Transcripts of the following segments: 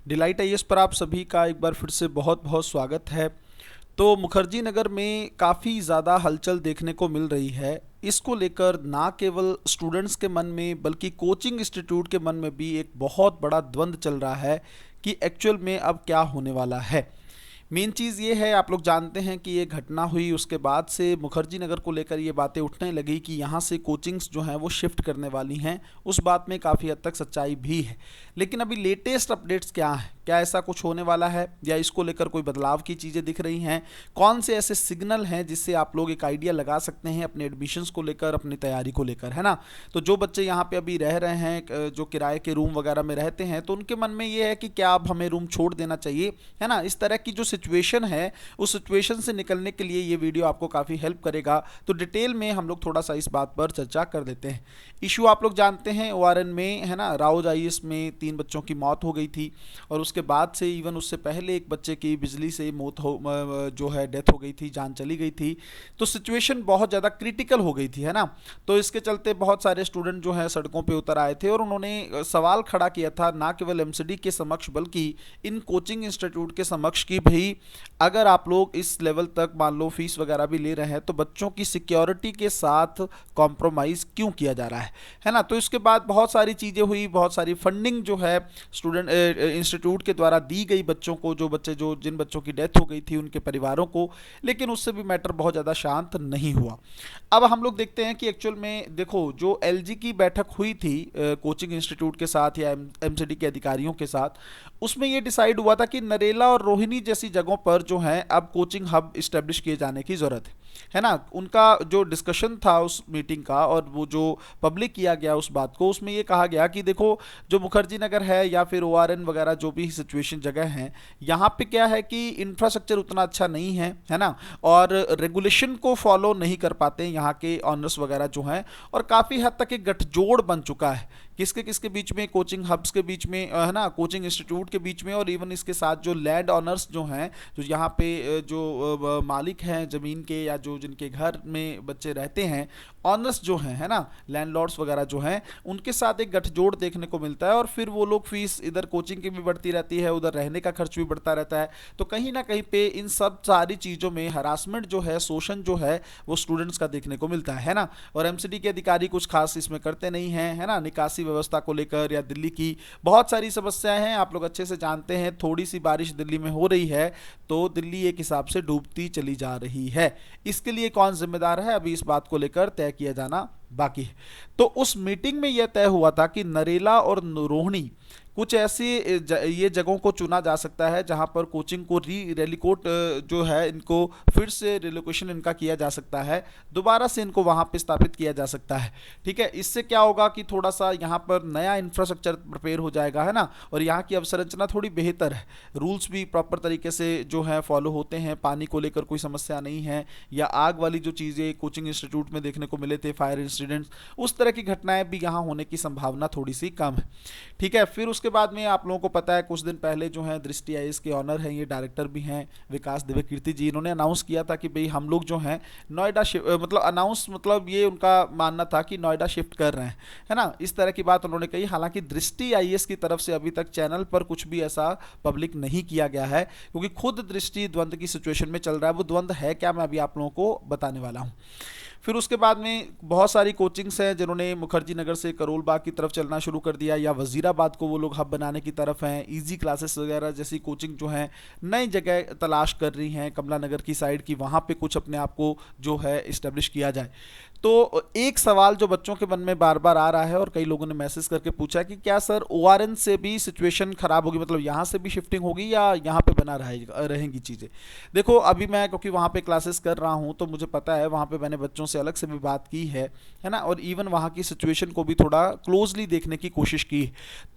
Delight IAS पर आप सभी का एक बार फिर से बहुत बहुत स्वागत है। तो मुखर्जी नगर में काफ़ी ज़्यादा हलचल देखने को मिल रही है। इसको लेकर ना केवल स्टूडेंट्स के मन में बल्कि कोचिंग इंस्टीट्यूट के मन में भी एक बहुत बड़ा द्वंद्व चल रहा है कि एक्चुअल में अब क्या होने वाला है। मेन चीज़ ये है, आप लोग जानते हैं कि ये घटना हुई उसके बाद से मुखर्जी नगर को लेकर ये बातें उठने लगी कि यहाँ से कोचिंग्स जो हैं वो शिफ्ट करने वाली हैं। उस बात में काफ़ी हद तक सच्चाई भी है, लेकिन अभी लेटेस्ट अपडेट्स क्या हैं? क्या ऐसा कुछ होने वाला है या इसको लेकर कोई बदलाव की चीज़ें दिख रही हैं? कौन से ऐसे सिग्नल हैं जिससे आप लोग एक आइडिया लगा सकते हैं अपने एडमिशन्स को लेकर, अपनी तैयारी को लेकर, है ना? तो जो बच्चे यहाँ पे अभी रह रहे हैं, जो किराए के रूम वगैरह में रहते हैं, तो उनके मन में ये है कि क्या अब हमें रूम छोड़ देना चाहिए, है ना? इस तरह की जो सिचुएशन है, उस सिचुएशन से निकलने के लिए ये वीडियो आपको काफ़ी हेल्प करेगा। तो डिटेल में हम लोग थोड़ा सा इस बात पर चर्चा कर लेते हैं। इशू आप लोग जानते हैं, ओआरएन में, है ना, राउज आईएएस में 3 बच्चों की मौत हो गई थी और उसके बाद से इवन उससे पहले एक बच्चे की बिजली से मौत हो जो है डेथ हो गई थी, जान चली गई थी। तो सिचुएशन बहुत ज़्यादा क्रिटिकल हो गई थी, है ना? तो इसके चलते बहुत सारे स्टूडेंट जो हैं सड़कों पे उतर आए थे और उन्होंने सवाल खड़ा किया था, ना केवल एमसीडी के समक्ष बल्कि इन कोचिंग इंस्टीट्यूट के समक्ष, कि भाई अगर आप लोग इस लेवल तक मान लो फीस वगैरह भी ले रहे हैं तो बच्चों की सिक्योरिटी के साथ कॉम्प्रोमाइज़ क्यों किया जा रहा है ना? तो इसके बाद बहुत सारी चीज़ें हुई, बहुत सारी फंडिंग जो है स्टूडेंट इंस्टीट्यूट के द्वारा दी गई बच्चों को, जो जिन बच्चों की डेथ हो गई थी उनके परिवारों को, लेकिन उससे भी मैटर बहुत ज़्यादा शांत नहीं हुआ। अब हम लोग देखते हैं कि एक्चुअल में देखो, जो एलजी की बैठक हुई थी कोचिंग इंस्टीट्यूट के साथ या एमसीडी के अधिकारियों के साथ, उसमें ये डिसाइड हुआ था कि नरेला और रोहिणी जैसी जगहों पर जो है अब कोचिंग हब इस्टेब्लिश किए जाने की ज़रूरत है ना? उनका जो डिस्कशन था उस मीटिंग का और वो जो पब्लिक किया गया उस बात को, उसमें ये कहा गया कि देखो, जो मुखर्जी नगर है या फिर ओआरएन वगैरह जो भी सिचुएशन जगह हैं, यहाँ पे क्या है कि इंफ्रास्ट्रक्चर उतना अच्छा नहीं है ना? और रेगुलेशन को फॉलो नहीं कर पाते यहाँ के ऑनर्स वगैरह जो हैं, और काफ़ी हद तक एक गठजोड़ बन चुका है किसके किसके बीच में, कोचिंग हब्स के बीच में, है ना, कोचिंग इंस्टीट्यूट के बीच में, और इवन इसके साथ जो लैंड ऑनर्स जो हैं, जो यहाँ पे जो मालिक हैं ज़मीन के या जो जिनके घर में बच्चे रहते हैं, ऑनर्स जो हैं, है ना, लैंडलॉर्ड्स वगैरह जो हैं, उनके साथ एक गठजोड़ देखने को मिलता है। और फिर वो लोग फीस इधर कोचिंग की भी बढ़ती रहती है, उधर रहने का खर्च भी बढ़ता रहता है। तो कहीं ना कहीं पे इन सब सारी चीज़ों में हरासमेंट जो है, शोषण जो है, वो स्टूडेंट्स का देखने को मिलता है ना? और एमसीडी के अधिकारी कुछ खास इसमें करते नहीं हैं, है ना? निकासी व्यवस्था को लेकर या दिल्ली की बहुत सारी समस्याएं हैं, आप लोग अच्छे से जानते हैं। थोड़ी सी बारिश दिल्ली में हो रही है तो दिल्ली एक हिसाब से डूबती चली जा रही है। इसके लिए कौन जिम्मेदार है, अभी इस बात को लेकर तय किया जाना बाकी है। तो उस मीटिंग में यह तय हुआ था कि नरेला और रोहिणी कुछ ऐसी ये जगहों को चुना जा सकता है जहां पर कोचिंग को रेलिकोट जो है, इनको फिर से रिलोकेशन इनका किया जा सकता है, दोबारा से इनको वहां पे स्थापित किया जा सकता है। ठीक है, इससे क्या होगा कि थोड़ा सा यहाँ पर नया इंफ्रास्ट्रक्चर प्रिपेयर हो जाएगा, है ना? और यहाँ की अवसंरचना थोड़ी बेहतर है, रूल्स भी प्रॉपर तरीके से जो है फॉलो होते हैं, पानी को लेकर कोई समस्या नहीं है, या आग वाली जो चीज़ें कोचिंग इंस्टीट्यूट में देखने को मिले थे, फायर इंसिडेंट्स, उस तरह की घटनाएं भी यहाँ होने की संभावना थोड़ी सी कम है। ठीक है, फिर उसके बाद में आप लोगों को पता है, कुछ दिन पहले जो है दृष्टि आईएएस के ऑनर हैं, ये डायरेक्टर भी हैं, विकास दिव्य कीर्ति जी, इन्होंने अनाउंस किया था कि भाई हम लोग जो हैं नोएडा मतलब अनाउंस, मतलब ये उनका मानना था कि नोएडा शिफ्ट कर रहे हैं, है ना? इस तरह की बात उन्होंने कही। हालांकि दृष्टि आईएएस की तरफ से अभी तक चैनल पर कुछ भी ऐसा पब्लिक नहीं किया गया है, क्योंकि खुद दृष्टि द्वंद्व की सिचुएशन में चल रहा है। वो द्वंद्व है क्या, मैं अभी आप लोगों को बताने वाला हूँ। फिर उसके बाद में बहुत सारी कोचिंग्स हैं जिन्होंने मुखर्जी नगर से करोल बाग की तरफ चलना शुरू कर दिया, या वजीराबाद को वो लोग हब बनाने की तरफ हैं। इजी क्लासेस वगैरह जैसी कोचिंग जो हैं नई जगह तलाश कर रही हैं, कमला नगर की साइड की, वहाँ पे कुछ अपने आप को जो है इस्टेब्लिश किया जाए। तो एक सवाल जो बच्चों के मन में बार बार आ रहा है और कई लोगों ने मैसेज करके पूछा कि क्या सर ओआरएन से भी सिचुएशन खराब होगी, मतलब यहाँ से भी शिफ्टिंग होगी या यहाँ पे बना रहेंगी चीज़ें? देखो, अभी मैं क्योंकि वहाँ पे क्लासेस कर रहा हूँ तो मुझे पता है, वहाँ पे मैंने बच्चों से अलग से भी बात की है ना, और इवन वहाँ की सिचुएशन को भी थोड़ा क्लोजली देखने की कोशिश की।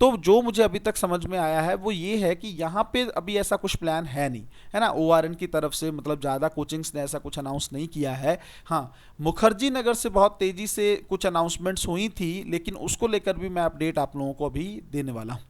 तो जो मुझे अभी तक समझ में आया है वो ये है कि यहाँ पे अभी ऐसा कुछ प्लान है नहीं, है ना, ओआरएन की तरफ से, मतलब ज़्यादा कोचिंग्स ने ऐसा कुछ अनाउंस नहीं किया है। हाँ, मुखर्जी नगर से बहुत तेज़ी से कुछ अनाउंसमेंट्स हुई थी, लेकिन उसको लेकर भी मैं अपडेट आप लोगों को अभी देने वाला हूँ।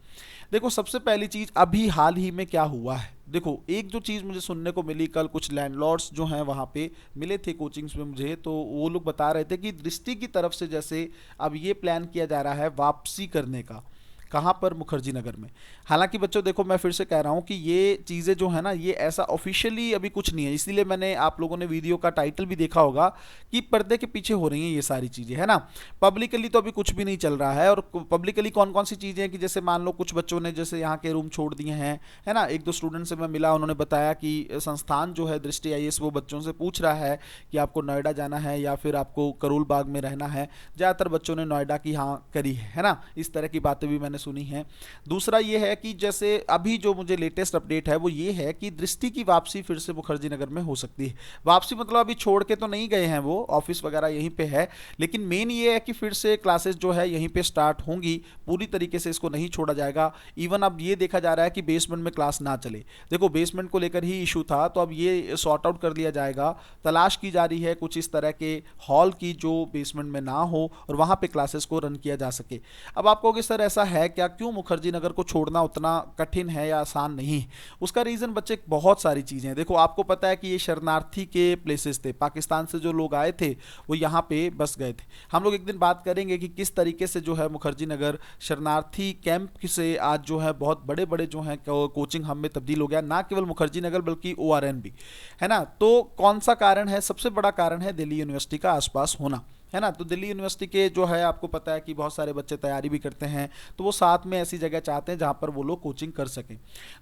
देखो, सबसे पहली चीज़ अभी हाल ही में क्या हुआ है, देखो, एक जो चीज़ मुझे सुनने को मिली, कल कुछ लैंडलॉर्ड्स जो हैं वहाँ पे मिले थे कोचिंग्स में मुझे, तो वो लोग बता रहे थे कि दृष्टि की तरफ से जैसे अब ये प्लान किया जा रहा है वापसी करने का, कहाँ पर? मुखर्जी नगर में। हालांकि बच्चों देखो, मैं फिर से कह रहा हूँ कि ये चीज़ें जो है ना, ये ऐसा ऑफिशियली अभी कुछ नहीं है, इसीलिए मैंने, आप लोगों ने वीडियो का टाइटल भी देखा होगा कि पर्दे के पीछे हो रही हैं ये सारी चीज़ें, है ना। पब्लिकली तो अभी कुछ भी नहीं चल रहा है। और पब्लिकली कौन कौन सी चीज़ें हैं कि जैसे मान लो कुछ बच्चों ने जैसे यहाँ के रूम छोड़ दिए हैं, है ना। एक दो स्टूडेंट से मैं मिला, उन्होंने बताया कि संस्थान जो है दृष्टि आईएएस वो बच्चों से पूछ रहा है कि आपको नोएडा जाना है या फिर आपको करोल बाग में रहना है। ज़्यादातर बच्चों ने नोएडा की हाँ करी है ना। इस तरह की बातें भी मैंने सुनी हैं। दूसरा ये है कि जैसे अभी जो मुझे लेटेस्ट अपडेट है वो ये है कि दृष्टि की वापसी फिर से मुखर्जी नगर में हो सकती है। वापसी मतलब अभी छोड़ के तो नहीं गए हैं, वो ऑफिस वगैरह यहीं पे है, लेकिन मेन ये है कि फिर से क्लासेस जो है यहीं पे स्टार्ट होंगी। पूरी तरीके से इसको नहीं छोड़ा जाएगा। इवन अब ये देखा जा रहा है कि बेसमेंट में क्लास ना चले। देखो, बेसमेंट को लेकर ही इशू था, तो अब ये सॉर्ट आउट कर लिया जाएगा। तलाश की जा रही है कुछ इस तरह के हॉल की जो बेसमेंट में ना हो और वहां पे क्लासेस को रन किया जा सके। अब आप कहोगे सर ऐसा है क्या, क्यों मुखर्जी नगर को छोड़ना उतना कठिन है या आसान नहीं? उसका रीजन बच्चे बहुत सारी चीजें हैं। देखो, आपको पता है कि ये शरणार्थी के प्लेसेस थे, पाकिस्तान से जो लोग आए थे वो यहाँ पे बस गए थे। हम लोग एक दिन बात करेंगे कि किस तरीके से जो है मुखर्जी नगर शरणार्थी कैंप से आज जो है बहुत बड़े बड़े जो है कोचिंग हब में तब्दील हो गया। ना केवल मुखर्जी नगर बल्कि ओआरएन भी, है ना। तो कौन सा कारण है? सबसे बड़ा कारण है दिल्ली यूनिवर्सिटी का आसपास होना, है ना। तो दिल्ली यूनिवर्सिटी के जो है, आपको पता है कि बहुत सारे बच्चे तैयारी भी करते हैं, तो वो साथ में ऐसी जगह चाहते हैं जहां पर वो लोग कोचिंग कर सकें।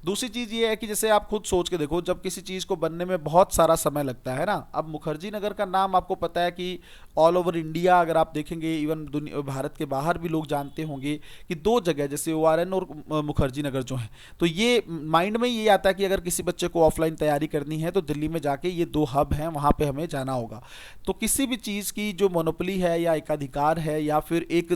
दूसरी चीज़ ये है कि जैसे आप खुद सोच के देखो, जब किसी चीज़ को बनने में बहुत सारा समय लगता है ना। अब मुखर्जी नगर का नाम आपको पता है कि ऑल ओवर इंडिया अगर आप देखेंगे, इवन दुनिया भारत के बाहर भी लोग जानते होंगे कि दो जगह जैसे ओआरएन और मुखर्जी नगर जो है, तो ये माइंड में ये आता है कि अगर किसी बच्चे को ऑफलाइन तैयारी करनी है तो दिल्ली में जाके ये दो हब हैं, वहाँ पे हमें जाना होगा। तो किसी भी चीज़ की जो मोनोपोली है या एकाधिकार है या फिर एक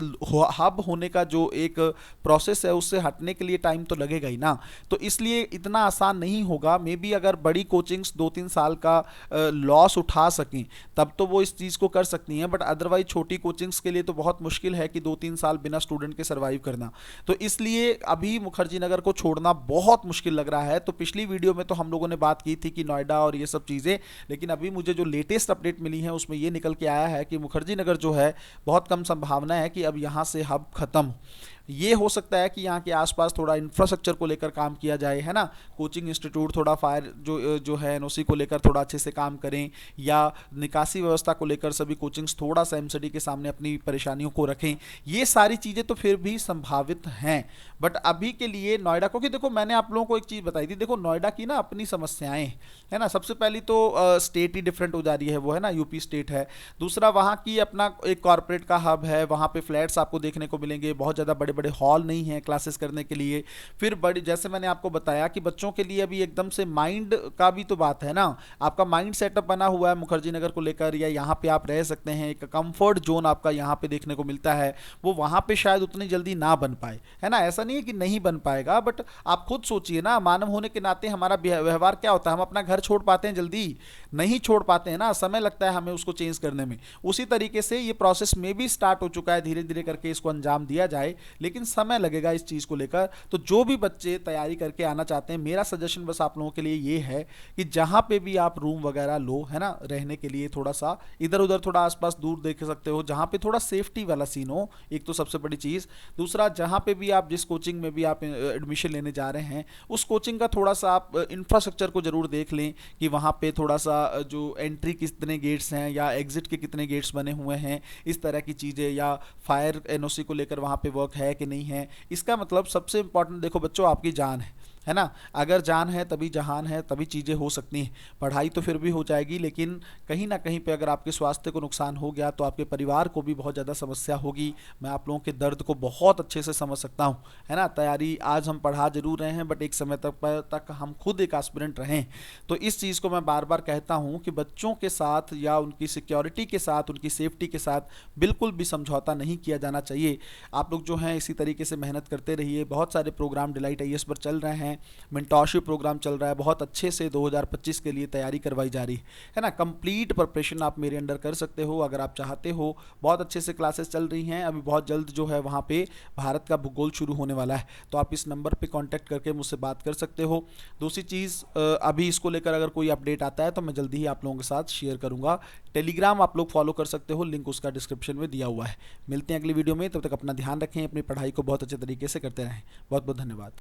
हब होने का जो एक प्रोसेस है, उससे हटने के लिए टाइम तो लगेगा ही ना। तो इसलिए इतना आसान नहीं होगा। मे बी अगर बड़ी कोचिंग्स 2-3 साल का लॉस उठा सकें तब तो वो इस चीज़ को कर सकती हैं, बट अदरवाइज छोटी कोचिंग्स के लिए तो बहुत मुश्किल है कि 2-3 साल बिना स्टूडेंट के सर्वाइव करना। तो इसलिए अभी मुखर्जी नगर को छोड़ना बहुत मुश्किल लग रहा है। तो पिछली वीडियो में तो हम लोगों ने बात की थी कि नोएडा और ये सब चीज़ें, लेकिन अभी मुझे जो लेटेस्ट अपडेट मिली है उसमें ये निकल के आया है कि मुखर्जी नगर जो है बहुत कम संभावना है कि अब यहाँ से हब खत्म हो। ये हो सकता है कि यहाँ के आसपास थोड़ा इंफ्रास्ट्रक्चर को लेकर काम किया जाए, है ना। कोचिंग इंस्टीट्यूट थोड़ा फायर जो है एनओसी को लेकर थोड़ा अच्छे से काम करें, या निकासी व्यवस्था को लेकर सभी कोचिंग्स थोड़ा सा एमसीडी के सामने अपनी परेशानियों को रखें। ये सारी चीज़ें तो फिर भी संभावित हैं, बट अभी के लिए नोएडा, क्योंकि देखो मैंने आप लोगों को एक चीज़ बताई थी, देखो नोएडा की ना अपनी समस्याएं, है ना। सबसे पहली तो स्टेट ही डिफरेंट हो जा रही है, वो है ना यूपी स्टेट है। दूसरा, वहाँ की अपना एक कॉरपोरेट का हब है, वहाँ पे फ्लैट्स आपको देखने को मिलेंगे, बहुत ज़्यादा बड़े बड़े हॉल नहीं है क्लासेस करने के लिए। फिर बड़ी, जैसे मैंने आपको बताया कि बच्चों के लिए अभी एकदम से माइंड का भी तो बात है ना। आपका माइंड सेटअप बना हुआ है मुखर्जी नगर को लेकर, या यहाँ पे आप रह सकते हैं, एक कंफर्ट जोन आपका यहाँ पे देखने को मिलता है, वो वहाँ पे शायद उतनी जल्दी ना बन पाए, है ना। ऐसा नहीं है कि नहीं बन पाएगा, बट आप खुद सोचिए ना, मानव होने के नाते हमारा व्यवहार क्या होता है, हम अपना घर छोड़ पाते हैं जल्दी? नहीं छोड़ पाते हैं ना, समय लगता है हमें उसको चेंज करने में। उसी तरीके से ये प्रोसेस में भी स्टार्ट हो चुका है, धीरे धीरे करके इसको अंजाम दिया जाए, लेकिन समय लगेगा इस चीज़ को लेकर। तो जो भी बच्चे तैयारी करके आना चाहते हैं, मेरा सजेशन बस आप लोगों के लिए ये है कि जहाँ पे भी आप रूम वगैरह लो, है ना, रहने के लिए थोड़ा सा इधर उधर थोड़ा आसपास दूर देख सकते हो, जहाँ पे थोड़ा सेफ्टी वाला सीन हो, एक तो सबसे बड़ी चीज़। दूसरा, जहाँ पे भी आप जिस कोचिंग में भी आप एडमिशन लेने जा रहे हैं, उस कोचिंग का थोड़ा सा आप इंफ्रास्ट्रक्चर को जरूर देख लें कि वहाँ पे थोड़ा सा जो एंट्री कितने गेट्स हैं या एग्जिट के कितने गेट्स बने हुए हैं, इस तरह की चीज़ें, या फायर एनओसी को लेकर वहाँ पे वर्क है कि नहीं है। इसका मतलब सबसे इंपॉर्टेंट, देखो बच्चों, आपकी जान है ना। अगर जान है तभी जहान है, तभी चीज़ें हो सकती हैं। पढ़ाई तो फिर भी हो जाएगी, लेकिन कहीं ना कहीं पे अगर आपके स्वास्थ्य को नुकसान हो गया तो आपके परिवार को भी बहुत ज़्यादा समस्या होगी। मैं आप लोगों के दर्द को बहुत अच्छे से समझ सकता हूँ, है ना। तैयारी आज हम पढ़ा जरूर रहे हैं, बट एक समय तक हम खुद एक एस्पिरेंट रहें। तो इस चीज़ को मैं बार बार कहता हूँ कि बच्चों के साथ या उनकी सिक्योरिटी के साथ, उनकी सेफ्टी के साथ बिल्कुल भी समझौता नहीं किया जाना चाहिए। आप लोग जो हैं इसी तरीके से मेहनत करते रहिए। बहुत सारे प्रोग्राम डिलाइट आईएएस पर चल रहे हैं, हैं, मेंटोरशिप प्रोग्राम चल रहा है, बहुत अच्छे से 2025 के लिए तैयारी करवाई जा रही है ना। कंप्लीट प्रिपरेशन आप मेरे अंडर कर सकते हो अगर आप चाहते हो। बहुत अच्छे से क्लासेस चल रही हैं, अभी बहुत जल्द जो है वहाँ पे भारत का भूगोल शुरू होने वाला है, तो आप इस नंबर पे कांटेक्ट करके मुझसे बात कर सकते हो। दूसरी चीज़, अभी इसको लेकर अगर कोई अपडेट आता है तो मैं जल्दी ही आप लोगों के साथ शेयर करूंगा। टेलीग्राम आप लोग फॉलो कर सकते हो, लिंक उसका डिस्क्रिप्शन में दिया हुआ है। मिलते हैं अगली वीडियो में, तब तक अपना ध्यान रखें, अपनी पढ़ाई को बहुत अच्छे तरीके से करते रहें। बहुत बहुत धन्यवाद।